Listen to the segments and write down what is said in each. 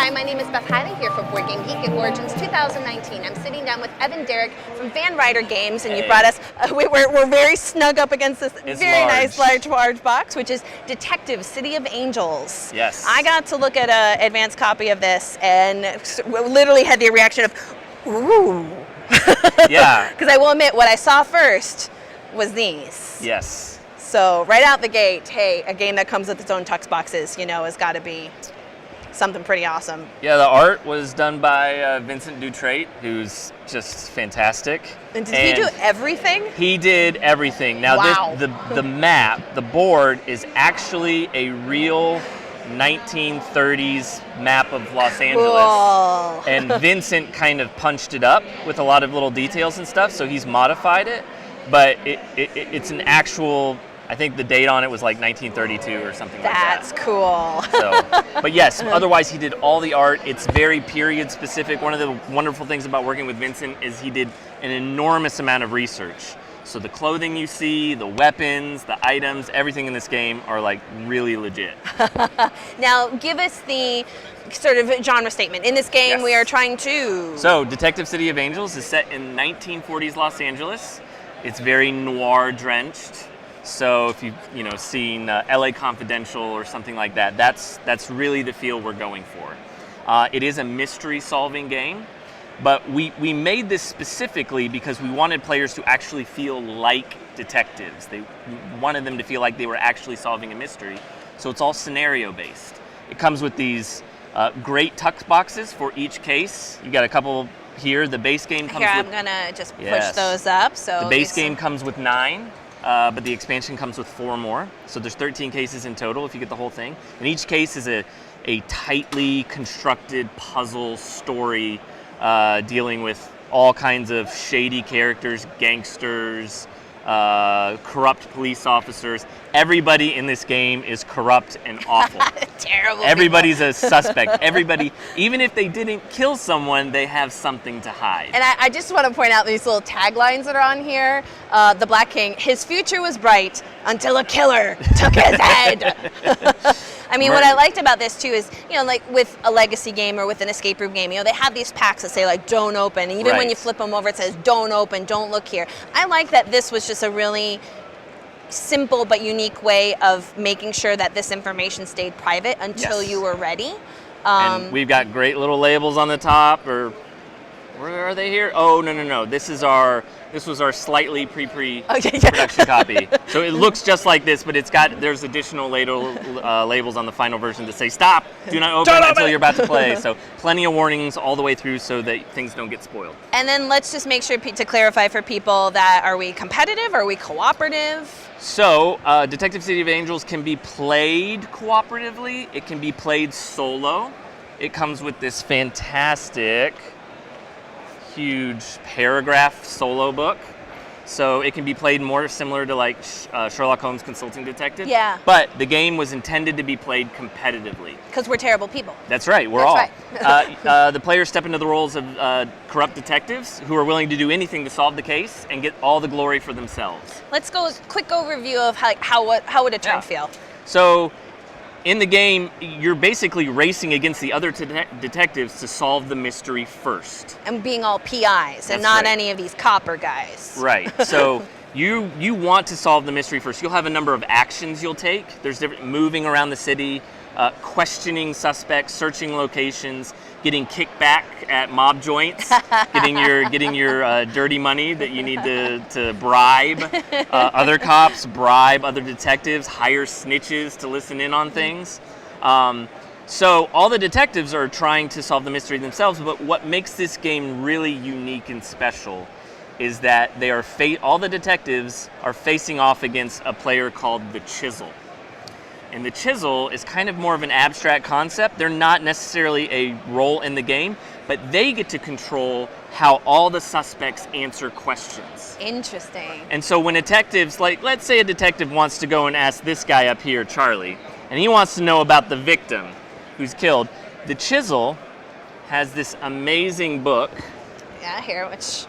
Hi, my name is Beth Hiley here for Board Game Geek at Origins 2019. I'm sitting down with Evan Derrick from Van Ryder Games, and you brought us, we're very snug up against this nice large box, which is Detective City of Angels. Yes. I got to look at an advanced copy of this and literally had the reaction of, ooh. Yeah. Because I will admit, what I saw first was these. Yes. So right out the gate, hey, a game that comes with its own tux boxes, you know, has got to be something pretty awesome. Yeah, the art was done by Vincent Dutrait, who's just fantastic. And did he do everything? He did everything. Now, wow. the map, the board, is actually a real 1930s map of Los Angeles. Cool. And Vincent kind of punched it up with a lot of little details and stuff, so he's modified it. But it's an actual, I think the date on it was like 1932 or something like that. That's cool. So, but yes, otherwise he did all the art. It's very period specific. One of the wonderful things about working with Vincent is he did an enormous amount of research. So the clothing you see, the weapons, the items, everything in this game are like really legit. Now give us the sort of genre statement. In this game, Yes. we are trying to... So Detective City of Angels is set in 1940s Los Angeles. It's very noir drenched. So if you've seen LA Confidential or something like that, that's really the feel we're going for. It is a mystery solving game, but we made this specifically because we wanted players to actually feel like detectives. They wanted them to feel like they were actually solving a mystery. So it's all scenario based. It comes with these great tux boxes for each case. You got a couple here. The base game comes Here, with... I'm gonna just push Yes. those up. So the base game comes with 9. But the expansion comes with 4 more. So there's 13 cases in total if you get the whole thing. And each case is a tightly constructed puzzle story dealing with all kinds of shady characters, gangsters, corrupt police officers. Everybody in this game is corrupt and awful. Terrible. Everybody's a suspect. Everybody, even if they didn't kill someone, they have something to hide. And I just want to point out these little taglines that are on here. The Black King, his future was bright until a killer took his head. I mean, what I liked about this too is, like with a legacy game or with an escape room game, they have these packs that say like, don't open. And even when you flip them over, it says, don't open, don't look here. I like that this was just a really simple but unique way of making sure that this information stayed private until you were ready. And we've got great little labels on the top, or where are they here? Oh, no. This was our slightly pre-production copy. So it looks just like this, but there's additional labels on the final version that say, stop, do not open until you're about to play. So plenty of warnings all the way through so that things don't get spoiled. And then let's just make sure to clarify for people that, are we competitive? Are we cooperative? So, Detective City of Angels can be played cooperatively. It can be played solo. It comes with this fantastic, huge paragraph solo book. So it can be played more similar to like Sherlock Holmes Consulting Detective. Yeah. But the game was intended to be played competitively. Because we're terrible people. That's right, we're all. The players step into the roles of corrupt detectives who are willing to do anything to solve the case and get all the glory for themselves. Let's go quick overview of how would a turn feel. So in the game, you're basically racing against the other detectives to solve the mystery first. And being all PIs and not any of these copper guys. Right. So you want to solve the mystery first. You'll have a number of actions you'll take. There's different moving around the city, questioning suspects, searching locations, getting kickback at mob joints, getting your dirty money that you need to bribe other cops, bribe other detectives, hire snitches to listen in on things. So all the detectives are trying to solve the mystery themselves, but what makes this game really unique and special is that all the detectives are facing off against a player called the Chisel. And the Chisel is kind of more of an abstract concept. They're not necessarily a role in the game, but they get to control how all the suspects answer questions. Interesting. And so when detectives, like let's say a detective wants to go and ask this guy up here, Charlie, and he wants to know about the victim who's killed, the Chisel has this amazing book. Yeah, here, which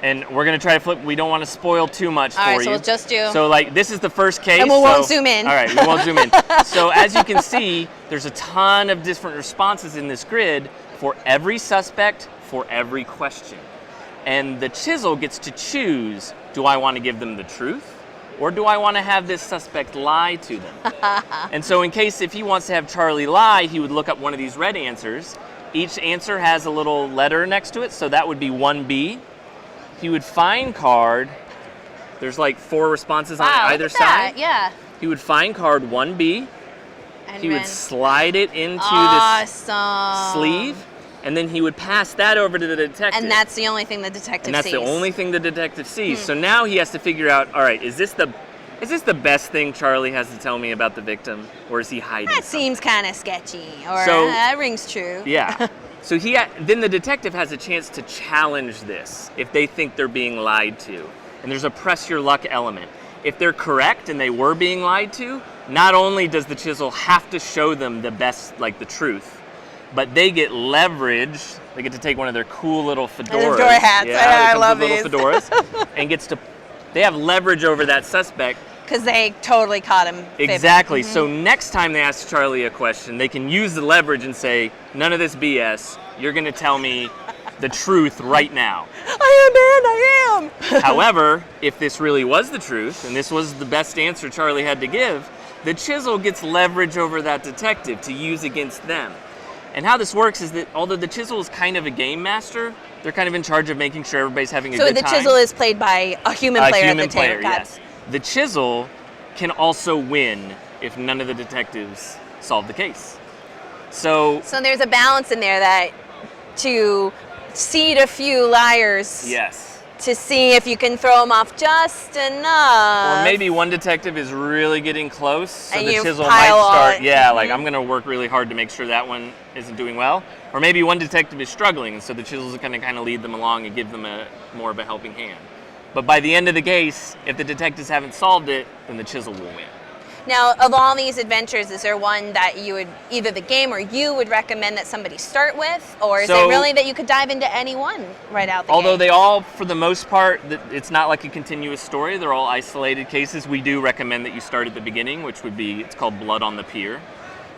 And we're going to try to flip. We don't want to spoil too much All for right, you. so we'll just do. So like this is the first case. And we won't zoom in. All right, we won't zoom in. So as you can see, there's a ton of different responses in this grid for every suspect, for every question. And the chisel gets to choose, do I want to give them the truth? Or do I want to have this suspect lie to them? And so in case if he wants to have Charlie lie, he would look up one of these red answers. Each answer has a little letter next to it, so that would be 1B. He would find card. There's like 4 responses on either side. Yeah. He would find card 1B. And He would slide it into this sleeve, and then he would pass that over to the detective. And that's the only thing the detective sees. And that's the only thing the detective sees. So now he has to figure out, all right, is this the best thing Charlie has to tell me about the victim, or is he hiding That something? seems kind of sketchy, or So- that rings true. Yeah. So then the detective has a chance to challenge this if they think they're being lied to. And there's a press your luck element. If they're correct and they were being lied to, not only does the chisel have to show them the best, like the truth, but they get leverage. They get to take one of their cool little fedoras. Fedora hats. Yeah, I love little these. fedoras, and they have leverage over that suspect. Because they totally caught him. Exactly. So next time they ask Charlie a question, they can use the leverage and say, none of this BS. You're going to tell me the truth right now. I am. However, if this really was the truth, and this was the best answer Charlie had to give, the chisel gets leverage over that detective to use against them. And how this works is that although the chisel is kind of a game master, they're kind of in charge of making sure everybody's having a good time. So the chisel is played by a human player at the table. Yes. The chisel can also win if none of the detectives solve the case. So there's a balance in there that to seed a few liars. Yes. To see if you can throw them off just enough. Or maybe one detective is really getting close, so and the you chisel pile might start. on. Yeah, like I'm going to work really hard to make sure that one isn't doing well. Or maybe one detective is struggling, and so the chisel's going to kind of lead them along and give them more of a helping hand. But by the end of the case, if the detectives haven't solved it, then the chisel will win. Now, of all these adventures, is there one that you would, either the game or you would recommend that somebody start with? Or is it really that you could dive into any one right out the Although gate? they all, for the most part, it's not like a continuous story. They're all isolated cases. We do recommend that you start at the beginning, which would be, it's called Blood on the Pier.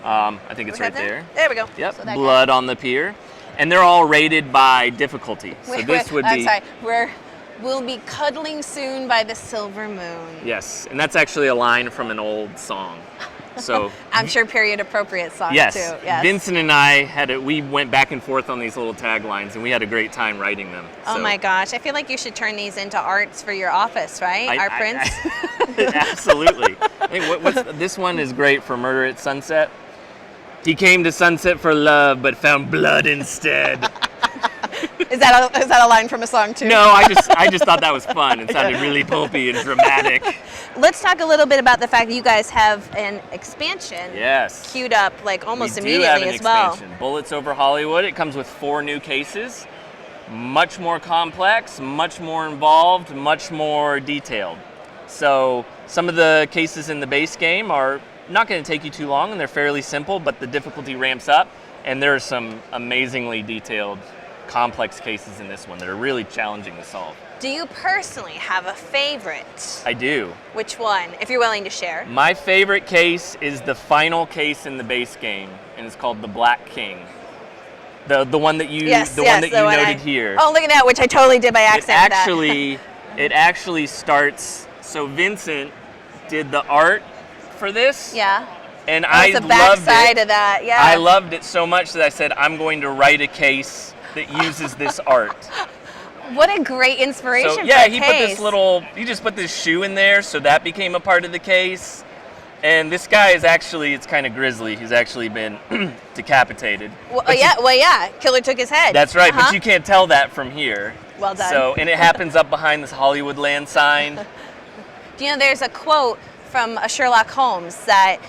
I think it's right there. There we go. Yep, So that Blood on the Pier. And they're all rated by difficulty. So this would be... I'm sorry. We'll be cuddling soon by the silver moon. Yes, and that's actually a line from an old song. So I'm sure period appropriate song yes, too. Yes. Vincent and I we went back and forth on these little taglines, and we had a great time writing them. Oh So- my gosh, I feel like you should turn these into arts for your office, right? Art prints. Absolutely. I think this one is great for Murder at Sunset. He came to Sunset for love, but found blood instead. Is that a line from a song too? No, I just thought that was fun. It sounded really pulpy and dramatic. Let's talk a little bit about the fact that you guys have an expansion. Yes. Queued up like almost We immediately do have an as well. expansion. Bullets Over Hollywood. It comes with 4 new cases. Much more complex, much more involved, much more detailed. So some of the cases in the base game are not going to take you too long, and they're fairly simple, but the difficulty ramps up, and there are some amazingly detailed, complex cases in this one that are really challenging to solve. Do you personally have a favorite? I do. Which one, if you're willing to share? My favorite case is the final case in the base game, and it's called the Black King. The one that you noted here. Oh, look at that, which I totally did by accident. It actually starts. So Vincent did the art for this. Yeah. And I the loved backside it. Of that. Yeah. I loved it so much that I said I'm going to write a case that uses this art. What a great inspiration So for yeah, a he case. you just put this shoe in there, so that became a part of the case. And this guy is actually, it's kind of grisly. He's actually been decapitated. Well, yeah. Killer took his head. That's right, but you can't tell that from here. Well done. So, and it happens up behind this Hollywoodland sign. Do you know there's a quote from Sherlock Holmes that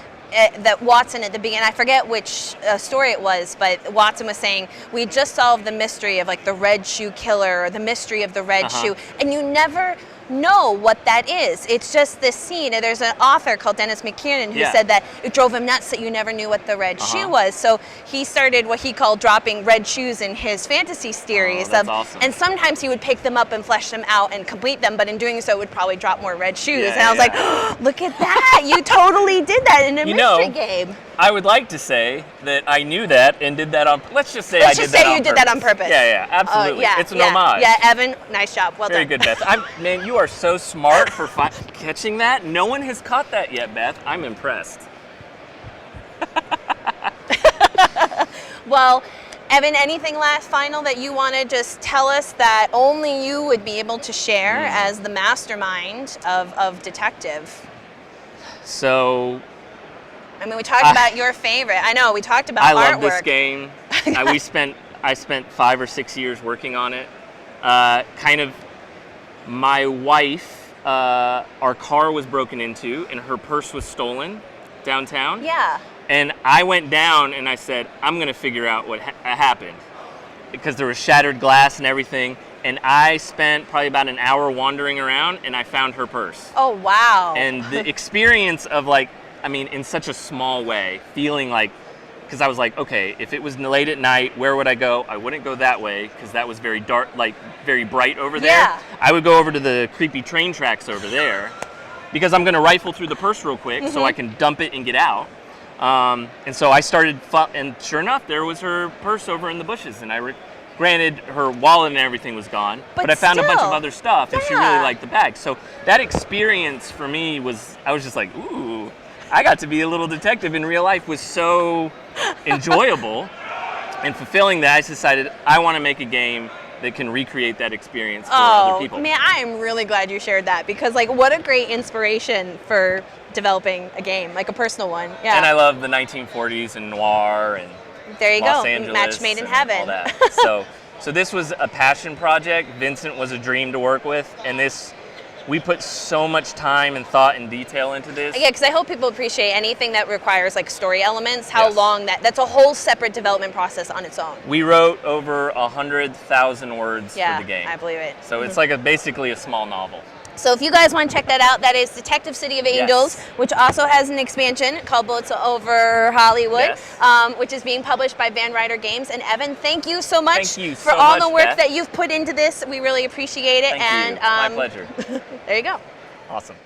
Watson at the beginning, I forget which story it was, but Watson was saying, we just solved the mystery of like the red shoe killer or the mystery of the red shoe, and you never know what that is. It's just this scene. And there's an author called Dennis McKiernan who said that it drove him nuts that you never knew what the red shoe was. So he started what he called dropping red shoes in his fantasy series. That's awesome. And sometimes he would pick them up and flesh them out and complete them, but in doing so would probably drop more red shoes. And I was like, oh, look at that. You totally did that in a mystery game. I would like to say that I knew that and did that on. Let's just say I did that on purpose. Let's just say you did that on purpose. Yeah, absolutely. It's an homage. Yeah, Evan, nice job. Well Very done. good, Beth. Man, you are so smart for catching that. No one has caught that yet, Beth. I'm impressed. Well, Evan, anything final that you want to just tell us that only you would be able to share as the mastermind of Detective? So, I mean, we talked about your favorite. I know, we talked about artwork. I love this game. I spent 5 or 6 years working on it. My wife, our car was broken into and her purse was stolen downtown. Yeah. And I went down and I said, I'm going to figure out what happened. Because there was shattered glass and everything. And I spent probably about an hour wandering around and I found her purse. Oh, wow. And the experience of in such a small way, feeling like, because I was like, okay, if it was late at night, where would I go? I wouldn't go that way because that was very dark, very bright over there. Yeah. I would go over to the creepy train tracks over there because I'm going to rifle through the purse real quick so I can dump it and get out. And so I started, and sure enough, there was her purse over in the bushes. And granted, her wallet and everything was gone, but I found a bunch of other stuff, and she really liked the bag. So that experience for me I was just like, ooh, I got to be a little detective in real life was so enjoyable and fulfilling that I decided I want to make a game that can recreate that experience for other people. Man, I am really glad you shared that because what a great inspiration for developing a game, a personal one. Yeah. And I love the 1940s and noir and there you Los go, Angeles match made in heaven. All that. So this was a passion project. Vincent was a dream to work with, and we put so much time and thought and detail into this. Yeah, because I hope people appreciate anything that requires story elements, how long that's a whole separate development process on its own. We wrote over 100,000 words for the game. I believe it. So it's basically a small novel. So if you guys want to check that out, that is Detective City of Angels, which also has an expansion called Bullets Over Hollywood, which is being published by Van Ryder Games. And Evan, thank you so much for all the work that you've put into this. We really appreciate it. Thank you. My pleasure. There you go. Awesome.